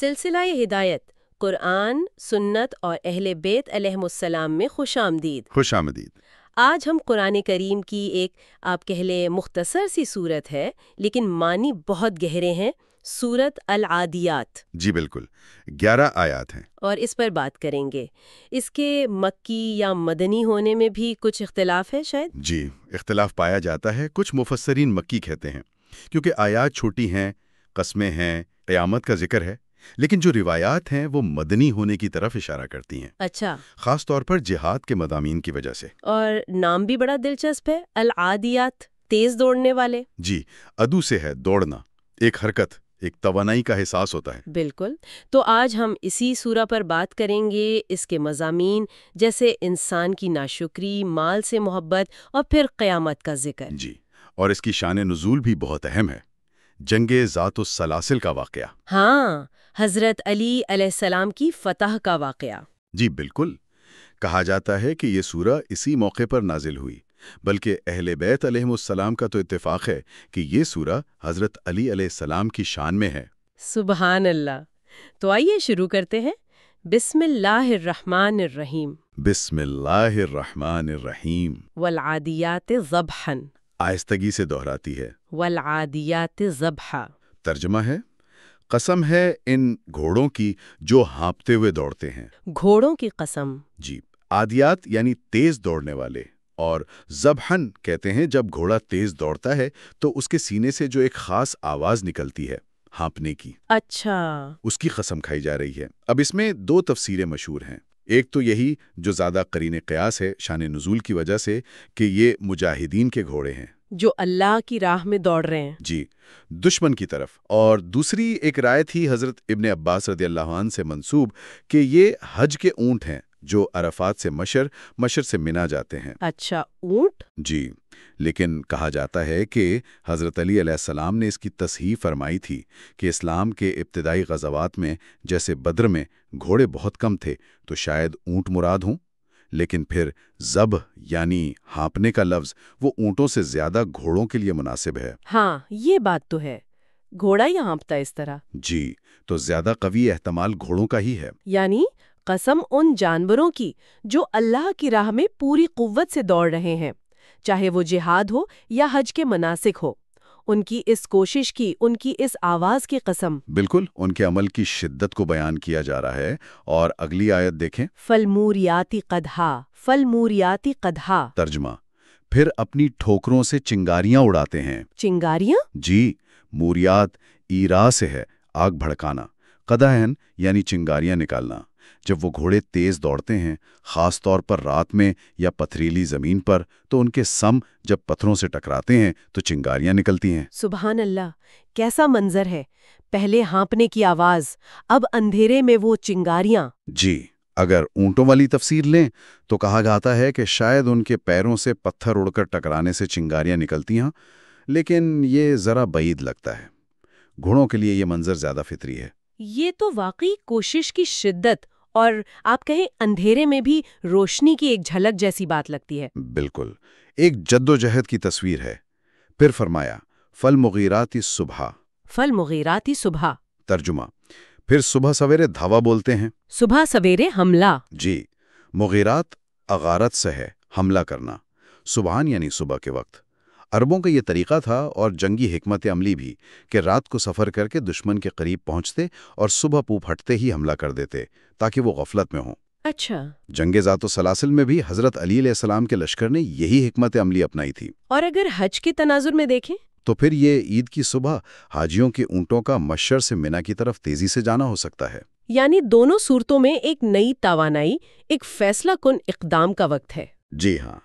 سلسلہ ہدایت قرآن، سنت اور اہل بیت علیہم السلام میں خوش آمدید۔ خوش آمدید۔ آج ہم قرآن کریم کی ایک آپ کہہ لیں مختصر سی صورت ہے لیکن معنی بہت گہرے ہیں، سورت العادیات۔ جی بالکل، 11 آیات ہیں۔ اور اس پر بات کریں گے۔ اس کے مکی یا مدنی ہونے میں بھی کچھ اختلاف ہے شاید؟ جی، اختلاف پایا جاتا ہے۔ کچھ مفسرین مکی کہتے ہیں کیونکہ آیات چھوٹی ہیں، قسمیں ہیں، قیامت کا ذکر ہے، لیکن جو روایات ہیں وہ مدنی ہونے کی طرف اشارہ کرتی ہیں۔ اچھا، خاص طور پر جہاد کے مضامین کی وجہ سے۔ اور نام بھی بڑا دلچسپ ہے، العادیات، تیز دوڑنے والے۔ جی، ادو سے ہے دوڑنا، ایک حرکت، ایک توانائی کا احساس ہوتا ہے۔ بالکل، تو آج ہم اسی سورہ پر بات کریں گے، اس کے مضامین جیسے انسان کی ناشکری، مال سے محبت اور پھر قیامت کا ذکر۔ جی، اور اس کی شان نزول بھی بہت اہم ہے، جنگ ذات السلاسل کا واقعہ۔ ہاں، حضرت علی علیہ السلام کی فتح کا واقعہ۔ جی بالکل، کہا جاتا ہے کہ یہ سورہ اسی موقع پر نازل ہوئی، بلکہ اہل بیت علیہم السلام کا تو اتفاق ہے کہ یہ سورہ حضرت علی علیہ السلام کی شان میں ہے۔ سبحان اللہ۔ تو آئیے شروع کرتے ہیں۔ بسم اللہ الرحمن الرحیم۔ بسم اللہ الرحمن الرحیم۔ والعادیات ضبحا۔ آہستگی سے دہراتی ہے۔ والعادیات ضبحا۔ ترجمہ ہے، قسم ہے ان گھوڑوں کی جو ہانپتے ہوئے دوڑتے ہیں۔ گھوڑوں کی قسم۔ جی، عادیات یعنی تیز دوڑنے والے، اور ذبحن کہتے ہیں جب گھوڑا تیز دوڑتا ہے تو اس کے سینے سے جو ایک خاص آواز نکلتی ہے، ہانپنے کی، اچھا، اس کی قسم کھائی جا رہی ہے۔ اب اس میں 2 تفسیریں مشہور ہیں۔ ایک تو یہی جو زیادہ قرین قیاس ہے شان نزول کی وجہ سے کہ یہ مجاہدین کے گھوڑے ہیں جو اللہ کی راہ میں دوڑ رہے ہیں۔ جی، دشمن کی طرف۔ اور دوسری ایک رائے تھی حضرت ابن عباس رضی اللہ عنہ سے منسوب کہ یہ حج کے اونٹ ہیں جو عرفات سے مشر سے منا جاتے ہیں۔ اچھا، اونٹ؟ جی، لیکن کہا جاتا ہے کہ حضرت علی علیہ السلام نے اس کی تصحیح فرمائی تھی کہ اسلام کے ابتدائی غزوات میں جیسے بدر میں گھوڑے بہت کم تھے تو شاید اونٹ مراد ہوں، لیکن پھر ذبح یعنی ہانپنے کا لفظ وہ اونٹوں سے زیادہ گھوڑوں کے لیے مناسب ہے۔ ہاں، یہ بات تو ہے، گھوڑا ہی ہانپتا اس طرح۔ جی، تو زیادہ قوی احتمال گھوڑوں کا ہی ہے۔ یعنی قسم ان جانوروں کی جو اللہ کی راہ میں پوری قوت سے دوڑ رہے ہیں، چاہے وہ جہاد ہو یا حج کے مناسک ہو، ان کی اس کوشش کی، ان کی اس آواز کی قسم۔ بالکل، ان کے عمل کی شدت کو بیان کیا جا رہا ہے۔ اور اگلی آیت دیکھیں۔ فالموریاتی قدحا، فالموریاتی قدحا۔ ترجمہ، پھر اپنی ٹھوکروں سے چنگاریاں اڑاتے ہیں۔ چنگاریاں؟ جی، موریات ایرا سے ہے آگ بھڑکانا، قدحن یعنی چنگاریاں نکالنا۔ جب وہ گھوڑے تیز دوڑتے ہیں، خاص طور پر رات میں یا پتھریلی زمین پر، تو ان کے سم جب پتھروں سے ٹکراتے ہیں تو چنگاریاں نکلتی ہیں۔ سبحان اللہ، کیسا منظر ہے، پہلے ہانپنے کی آواز، اب اندھیرے میں وہ چنگاریاں۔ جی، اگر اونٹوں والی تفسیر لیں تو کہا جاتا ہے کہ شاید ان کے پیروں سے پتھر اڑ کر ٹکرانے سے چنگاریاں نکلتی ہیں، لیکن یہ ذرا بعید لگتا ہے۔ گھوڑوں کے لیے یہ منظر زیادہ فطری ہے۔ یہ تو واقعی کوشش کی شدت اور آپ کہیں اندھیرے میں بھی روشنی کی ایک جھلک جیسی بات لگتی ہے۔ بالکل، ایک جدوجہد کی تصویر ہے۔ پھر فرمایا، فالمغیراتی صبح۔ فالمغیراتی صبح۔ ترجمہ، پھر صبح سویرے دھاوا بولتے ہیں۔ صبح سویرے حملہ۔ جی، مغیرات اغارت سے ہے، حملہ کرنا، صبحان یعنی صبح کے وقت۔ عربوں کا یہ طریقہ تھا اور جنگی حکمت عملی بھی کہ رات کو سفر کر کے دشمن کے قریب پہنچتے اور صبح پو پھٹتے ہی حملہ کر دیتے تاکہ وہ غفلت میں ہوں۔ اچھا، جنگ ذات السلاسل میں بھی حضرت علی علیہ السلام کے لشکر نے یہی حکمت عملی اپنائی تھی۔ اور اگر حج کے تناظر میں دیکھیں تو پھر یہ عید کی صبح حاجیوں کے اونٹوں کا مشر سے منا کی طرف تیزی سے جانا ہو سکتا ہے۔ یعنی دونوں صورتوں میں ایک نئی توانائی، ایک فیصلہ کن اقدام کا وقت ہے۔ جی ہاں،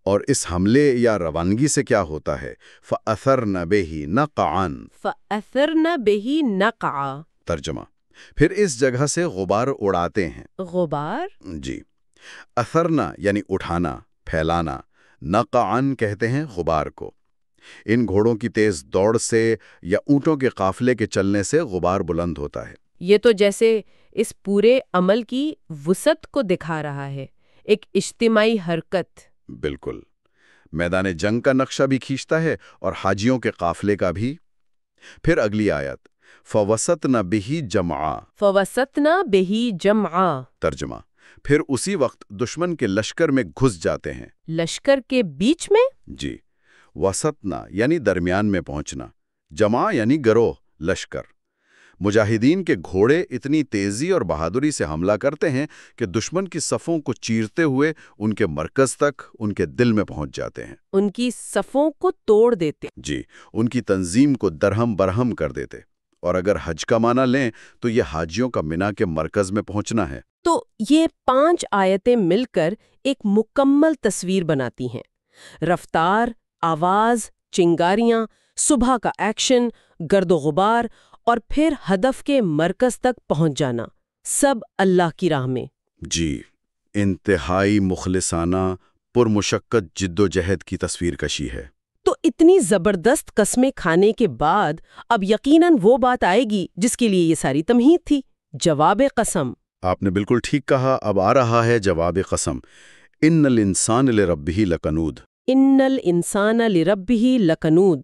اور اس حملے یا روانگی سے کیا ہوتا ہے؟ فَأَثَرْنَ بِهِ نَقْعًا۔ فَأَثَرْنَ بِهِ نَقْعًا۔ ترجمہ، پھر اس جگہ سے غبار اڑاتے ہیں۔ غبار؟ جی، اثرنا یعنی اٹھانا، پھیلانا، نقعن کہتے ہیں غبار کو۔ ان گھوڑوں کی تیز دوڑ سے یا اونٹوں کے قافلے کے چلنے سے غبار بلند ہوتا ہے۔ یہ تو جیسے اس پورے عمل کی وسعت کو دکھا رہا ہے، ایک اجتماعی حرکت۔ بالکل، میدان جنگ کا نقشہ بھی کھینچتا ہے اور حاجیوں کے قافلے کا بھی۔ پھر اگلی آیت، فوسطنا بہی جمعا، فوسطنا بہی جمعا، ترجمہ، پھر اسی وقت دشمن کے لشکر میں گھس جاتے ہیں۔ لشکر کے بیچ میں؟ جی، وسطنا یعنی درمیان میں پہنچنا، جمع یعنی گروہ، لشکر۔ مجاہدین کے گھوڑے اتنی تیزی اور بہادری سے حملہ کرتے ہیں کہ دشمن کی صفوں کو چیرتے ہوئے ان کے مرکز تک، ان کے دل میں پہنچ جاتے ہیں۔ ان کی صفوں کو توڑ دیتے۔ جی، ان کی تنظیم کو درہم برہم کر دیتے۔ اور اگر حج کا معنی لیں تو یہ حاجیوں کا مینا کے مرکز میں پہنچنا ہے۔ تو یہ 5 آیتیں مل کر ایک مکمل تصویر بناتی ہیں۔ رفتار، آواز، چنگاریاں، صبح کا ایکشن، گرد و غبار، اور پھر ہدف کے مرکز تک پہنچ جانا، سب اللہ کی راہ میں۔ جی، انتہائی مخلصانہ، پرمشقت جد و جہد کی تصویر کشی ہے۔ تو اتنی زبردست قسمیں کھانے کے بعد اب یقیناً وہ بات آئے گی جس کے لیے یہ ساری تمہید تھی، جواب قسم۔ آپ نے بالکل ٹھیک کہا، اب آ رہا ہے جواب قسم۔ ان الانسان لربہ لکنود۔ ان الانسان لربہ لکنود،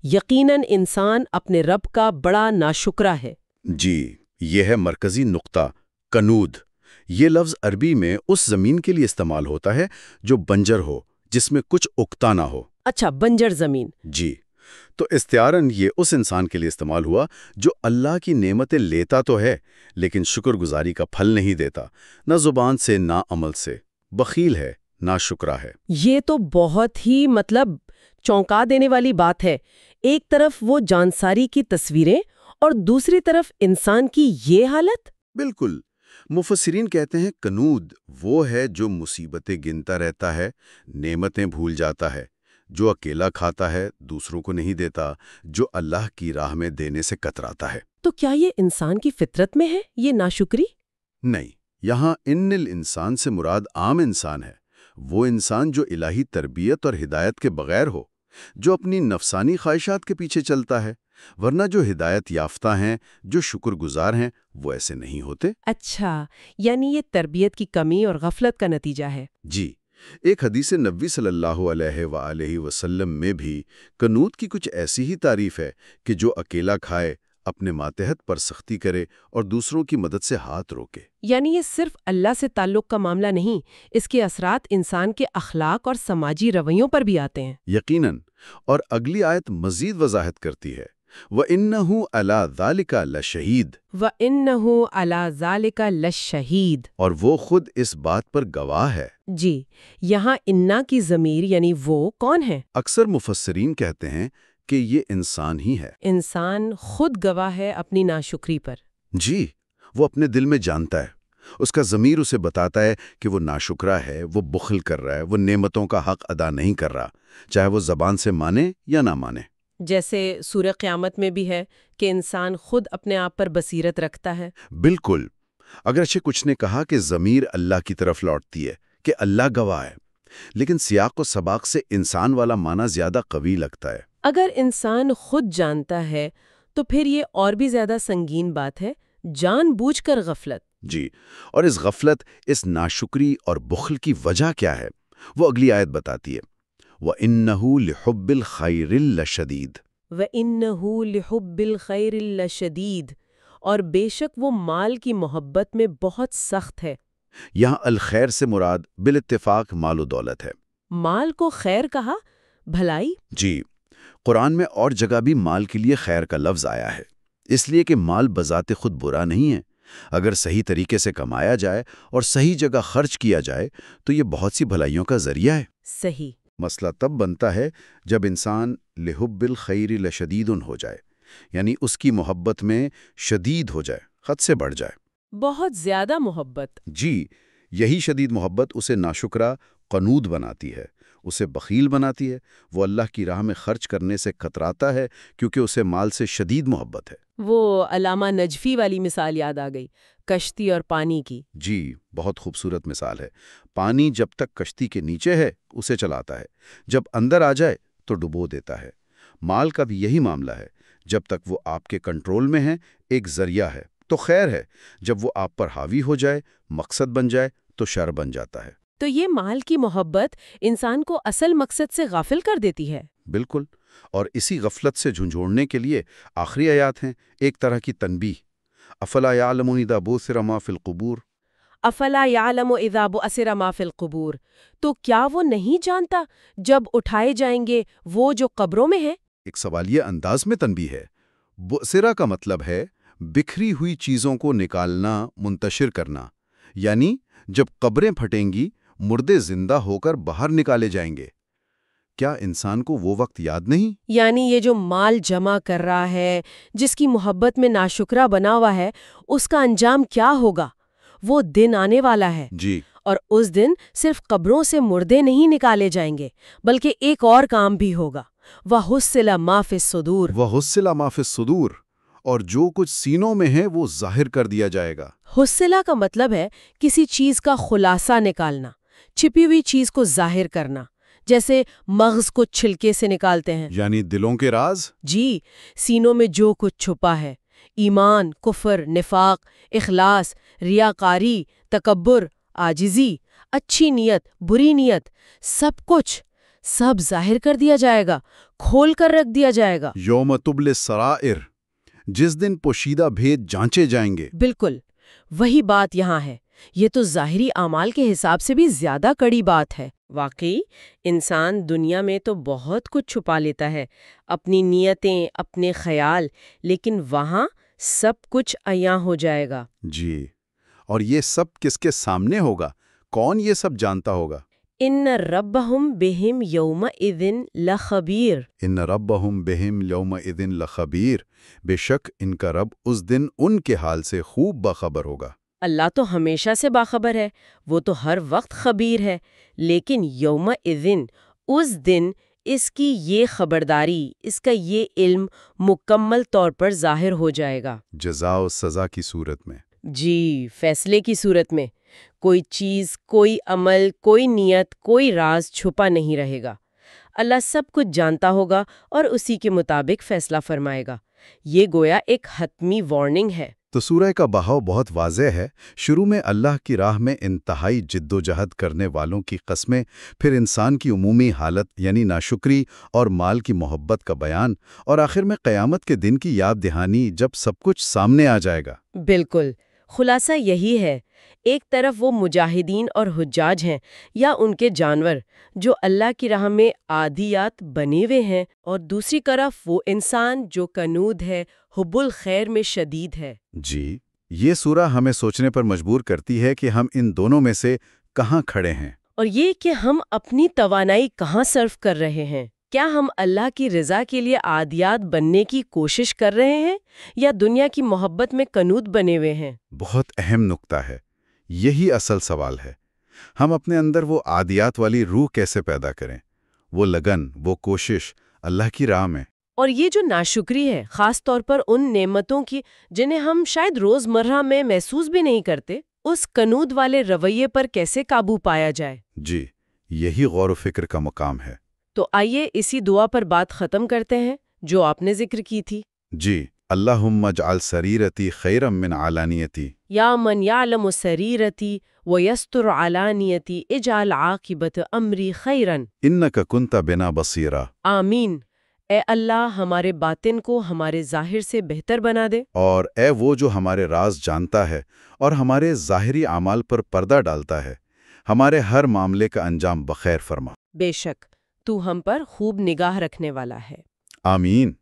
یقیناً انسان اپنے رب کا بڑا ناشکرا ہے۔ جی، یہ ہے مرکزی نقطہ، کنود۔ یہ لفظ عربی میں اس زمین کے لیے استعمال ہوتا ہے جو بنجر ہو، جس میں کچھ اگتا نہ ہو۔ اچھا، بنجر زمین۔ جی، تو استعاراً یہ اس انسان کے لیے استعمال ہوا جو اللہ کی نعمتیں لیتا تو ہے لیکن شکر گزاری کا پھل نہیں دیتا، نہ زبان سے نہ عمل سے، بخیل ہے، ناشکرا ہے۔ یہ تو بہت ہی چونکا دینے والی بات ہے۔ ایک طرف وہ جانساری کی تصویریں اور دوسری طرف انسان کی یہ حالت۔ بالکل، مفسرین کہتے ہیں کنود وہ ہے جو مصیبتیں گنتا رہتا ہے، نعمتیں بھول جاتا ہے، جو اکیلا کھاتا ہے، دوسروں کو نہیں دیتا، جو اللہ کی راہ میں دینے سے کتراتا ہے۔ تو کیا یہ انسان کی فطرت میں ہے، یہ ناشکری؟ نہیں، یہاں ان الانسان سے مراد عام انسان ہے، وہ انسان جو الہی تربیت اور ہدایت کے بغیر ہو، جو اپنی نفسانی خواہشات کے پیچھے چلتا ہے، ورنہ جو ہدایت یافتہ ہیں، جو شکر گزار ہیں، وہ ایسے نہیں ہوتے۔ اچھا، یعنی یہ تربیت کی کمی اور غفلت کا نتیجہ ہے۔ جی، ایک حدیث نبوی صلی اللہ علیہ وآلہ وسلم میں بھی قنوت کی کچھ ایسی ہی تعریف ہے کہ جو اکیلا کھائے، اپنے ماتحت پر سختی کرے اور دوسروں کی مدد سے ہاتھ روکے۔ یعنی یہ صرف اللہ سے تعلق کا معاملہ نہیں، اس کے اثرات انسان کے اخلاق اور سماجی رویوں پر بھی آتے ہیں۔ یقیناً، اور اگلی آیت مزید وضاحت کرتی ہے، وَإِنَّهُ عَلَى ذَلِكَ لَشَهِيدٌ، وَإِنَّهُ عَلَى ذَلِكَ لَشَهِيدٌ، اور وہ خود اس بات پر گواہ ہے۔ جی، یہاں انا کی ضمیر یعنی وہ کون ہے؟ اکثر مفسرین کہتے ہیں کہ یہ انسان ہی ہے۔ انسان خود گواہ ہے اپنی ناشکری پر۔ جی، وہ اپنے دل میں جانتا ہے، اس کا ضمیر اسے بتاتا ہے کہ وہ ناشکرا ہے، وہ بخل کر رہا ہے، وہ نعمتوں کا حق ادا نہیں کر رہا، چاہے وہ زبان سے مانے یا نہ مانے۔ جیسے سورہ قیامت میں بھی ہے کہ انسان خود اپنے آپ پر بصیرت رکھتا ہے۔ بالکل، اگرچہ کچھ نے کہا کہ ضمیر اللہ کی طرف لوٹتی ہے، کہ اللہ گواہ ہے، لیکن سیاق و سباق سے انسان والا معنی زیادہ قوی لگتا ہے۔ اگر انسان خود جانتا ہے تو پھر یہ اور بھی زیادہ سنگین بات ہے، جان بوجھ کر غفلت۔ جی، اور اس غفلت، اس ناشکری اور بخل کی وجہ کیا ہے، وہ اگلی آیت بتاتی ہے، وَإِنَّهُ لِحُبِّ الْخَيْرِ لَشَدِيدٌ، وَإِنَّهُ لِحُبِّ الْخَيْرِ لَشَدِيدٌ، اور بے شک وہ مال کی محبت میں بہت سخت ہے۔ یہاں الخیر سے مراد بالاتفاق مال و دولت ہے۔ مال کو خیر کہا، بھلائی؟ جی، قرآن میں اور جگہ بھی مال کے لیے خیر کا لفظ آیا ہے، اس لیے کہ مال بذات خود برا نہیں ہے۔ اگر صحیح طریقے سے کمایا جائے اور صحیح جگہ خرچ کیا جائے تو یہ بہت سی بھلائیوں کا ذریعہ ہے۔ صحیح۔ مسئلہ تب بنتا ہے جب انسان لحب الخیر لشدید ہو جائے، یعنی اس کی محبت میں شدید ہو جائے، حد سے بڑھ جائے۔ بہت زیادہ محبت۔ جی، یہی شدید محبت اسے ناشکرا، قنود بناتی ہے، اسے بخیل بناتی ہے، وہ اللہ کی راہ میں خرچ کرنے سے کتراتا ہے کیونکہ اسے مال سے شدید محبت ہے۔ وہ علامہ نجفی والی مثال یاد آ گئی، کشتی اور پانی کی۔ جی، بہت خوبصورت مثال ہے۔ پانی جب تک کشتی کے نیچے ہے اسے چلاتا ہے، جب اندر آ جائے تو ڈبو دیتا ہے۔ مال کا بھی یہی معاملہ ہے، جب تک وہ آپ کے کنٹرول میں ہے ایک ذریعہ ہے تو خیر ہے، جب وہ آپ پر حاوی ہو جائے، مقصد بن جائے تو شر بن جاتا ہے۔ تو یہ مال کی محبت انسان کو اصل مقصد سے غافل کر دیتی ہے۔ بالکل، اور اسی غفلت سے جھنجھوڑنے کے لیے آخری آیات ہیں ایک طرح کی تنبیہ۔ افلا یعلم اذا بعثر ما فی القبور، افلا یعلم اذا بعثر ما فی القبور، تو کیا وہ نہیں جانتا جب اٹھائے جائیں گے وہ جو قبروں میں ہیں؟ ایک سوالیہ انداز میں تنبیہ ہے۔ بعثرہ کا مطلب ہے بکھری ہوئی چیزوں کو نکالنا، منتشر کرنا، یعنی جب قبریں پھٹیں گی مردے زندہ ہو کر باہر نکالے جائیں گے۔ کیا انسان کو وہ وقت یاد نہیں؟ یعنی یہ جو مال جمع کر رہا ہے، جس کی محبت میں ناشکرا بنا ہوا ہے، اس کا انجام کیا ہوگا؟ وہ دن آنے والا ہے، جی، اور اس دن صرف قبروں سے مردے نہیں نکالے جائیں گے، بلکہ ایک اور کام بھی ہوگا، وَحُصِّلَ مَا فِي الصُّدُورِ۔ وَحُصِّلَ مَا فِي الصُّدُورِ، اور جو کچھ سینوں میں ہے وہ ظاہر کر دیا جائے گا۔ حصلہ کا مطلب ہے کسی چیز کا خلاصہ نکالنا، چھپی ہوئی چیز کو ظاہر کرنا، جیسے مغز کو چھلکے سے نکالتے ہیں۔ یعنی دلوں کے راز۔ جی، سینوں میں جو کچھ چھپا ہے، ایمان، کفر، نفاق، اخلاص، ریاکاری، تکبر، عاجزی، اچھی نیت، بری نیت، سب کچھ، سب ظاہر کر دیا جائے گا، کھول کر رکھ دیا جائے گا۔ یوم تبل السرائر، جس دن پوشیدہ بھید جانچے جائیں گے۔ بالکل، وہی بات یہاں ہے۔ یہ تو ظاہری اعمال کے حساب سے بھی زیادہ کڑی بات ہے۔ واقعی انسان دنیا میں تو بہت کچھ چھپا لیتا ہے، اپنی نیتیں، اپنے خیال، لیکن وہاں سب کچھ عیاں ہو جائے گا۔ جی، اور یہ سب کس کے سامنے ہوگا؟ کون یہ سب جانتا ہوگا؟ ان ربہم بہم یومئذ لخبیر۔ ان ربہم بہم یومئذ لخبیر، بے شک ان کا رب اس دن ان کے حال سے خوب باخبر ہوگا۔ اللہ تو ہمیشہ سے باخبر ہے، وہ تو ہر وقت خبیر ہے، لیکن یومئذ، اس دن، اس کی یہ خبرداری، اس کا یہ علم مکمل طور پر ظاہر ہو جائے گا۔ جزا و سزا کی صورت میں۔ جی، فیصلے کی صورت میں کوئی چیز، کوئی عمل، کوئی نیت، کوئی راز چھپا نہیں رہے گا۔ اللہ سب کچھ جانتا ہوگا اور اسی کے مطابق فیصلہ فرمائے گا۔ یہ گویا ایک حتمی وارننگ ہے۔ تو سورہ کا بہاؤ بہت واضح ہے۔ شروع میں اللہ کی راہ میں انتہائی جد و جہد کرنے والوں کی قسمیں، پھر انسان کی عمومی حالت یعنی ناشکری اور مال کی محبت کا بیان، اور آخر میں قیامت کے دن کی یاد دہانی جب سب کچھ سامنے آ جائے گا۔ بالکل، خلاصہ یہی ہے۔ ایک طرف وہ مجاہدین اور حجاج ہیں یا ان کے جانور جو اللہ کی راہ میں عادیات بنے ہوئے ہیں، اور دوسری طرف وہ انسان جو کنود ہے، حب الخیر میں شدید ہے۔ جی، یہ سورہ ہمیں سوچنے پر مجبور کرتی ہے کہ ہم ان دونوں میں سے کہاں کھڑے ہیں، اور یہ کہ ہم اپنی توانائی کہاں صرف کر رہے ہیں۔ کیا ہم اللہ کی رضا کے لیے عادیات بننے کی کوشش کر رہے ہیں یا دنیا کی محبت میں کنود بنے ہوئے ہیں؟ بہت اہم نکتہ ہے۔ یہی اصل سوال ہے۔ ہم اپنے اندر وہ عادیات والی روح کیسے پیدا کریں، وہ لگن، وہ کوشش اللہ کی راہ میں۔ اور یہ جو ناشکری ہے، خاص طور پر ان نعمتوں کی جنہیں ہم شاید روزمرہ میں محسوس بھی نہیں کرتے، اس کنود والے رویے پر کیسے قابو پایا جائے؟ جی، یہی غور و فکر کا مقام ہے۔ تو آئیے اسی دعا پر بات ختم کرتے ہیں جو آپ نے ذکر کی تھی۔ جی، اللہم اجعل سریرتی خیرا من علانیتی۔ یا من یعلم سریرتی ویستر علانیتی اجعل عاقبت امری خیرن۔ انک کنت بنا بصیرا۔ آمین۔ اے اللہ ہمارے باطن کو ہمارے ظاہر سے بہتر بنا دے، اور اے وہ جو ہمارے راز جانتا ہے اور ہمارے ظاہری اعمال پر پردہ ڈالتا ہے، ہمارے ہر معاملے کا انجام بخیر فرما۔ بے شک تو ہم پر خوب نگاہ رکھنے والا ہے۔ آمین۔